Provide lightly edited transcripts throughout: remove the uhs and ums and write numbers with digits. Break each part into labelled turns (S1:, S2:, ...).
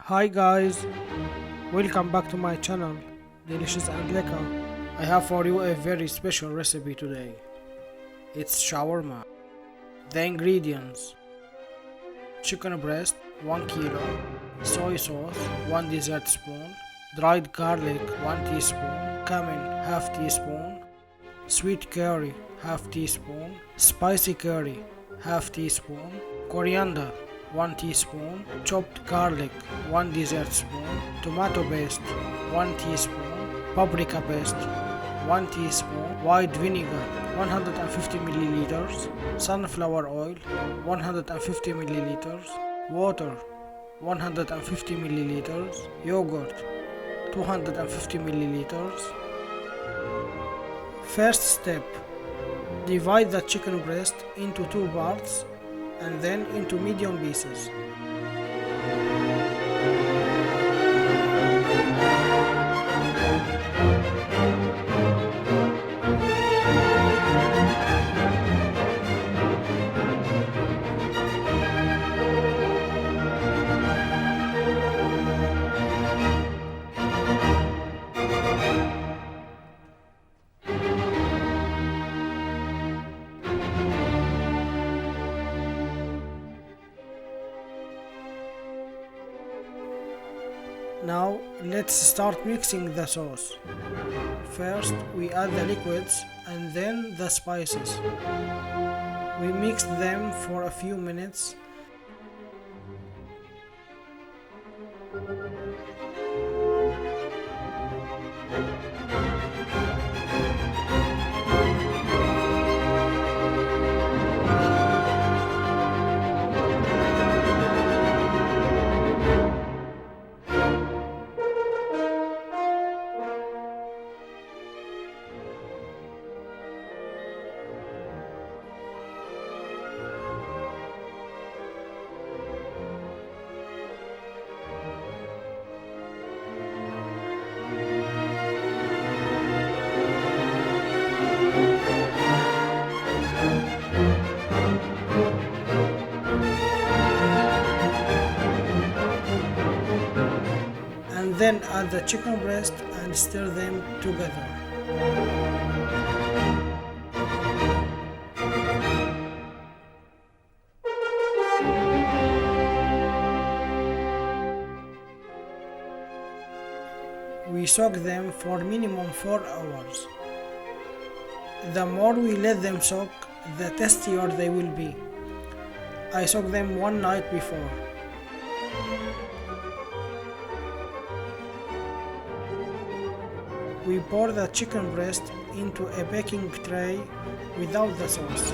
S1: Hi guys, welcome back to my channel, Delicious and Lekker. I have for you a very special recipe today. It's shawarma. The ingredients: chicken breast 1 kilo, soy sauce 1 dessert spoon, dried garlic 1 teaspoon, cumin half teaspoon, sweet curry half teaspoon, spicy curry half teaspoon, coriander 1 teaspoon, chopped garlic 1 dessert spoon, tomato paste 1 teaspoon, paprika paste 1 teaspoon, white vinegar 150 milliliters, sunflower oil 150 milliliters, water 150 milliliters, yogurt 250 milliliters. First step: divide the chicken breast into two parts and then into medium pieces. Now let's start mixing the sauce. First we add the liquids and then the spices. We mix them for a few minutes. And then add the chicken breast and stir them together. We soak them for minimum 4 hours. The more we let them soak, the tastier they will be. I soak them one night before. We pour the chicken breast into a baking tray without the sauce.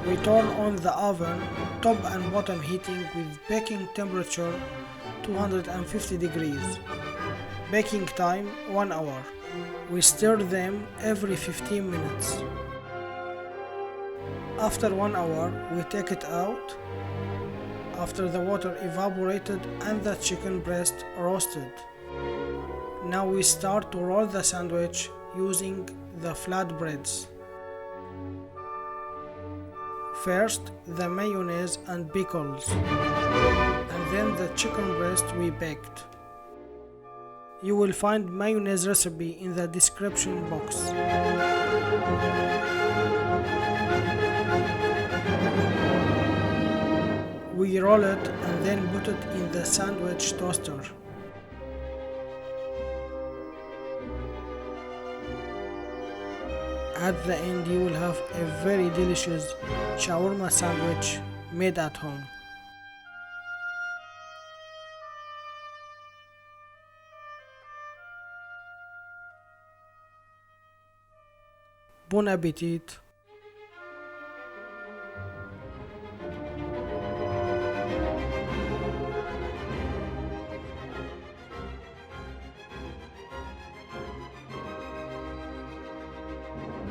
S1: We turn on the oven, top and bottom heating with baking temperature 250 degrees. Baking time 1 hour. We stir them every 15 minutes. After 1 hour, we take it out. After the water evaporated and the chicken breast roasted. Now we start to roll the sandwich using the flat breads. First the mayonnaise and pickles, and then the chicken breast we baked. You will find mayonnaise recipe in the description box. We roll it and then put it in the sandwich toaster. At the end you will have a very delicious shawarma sandwich made at home. Bon appetit!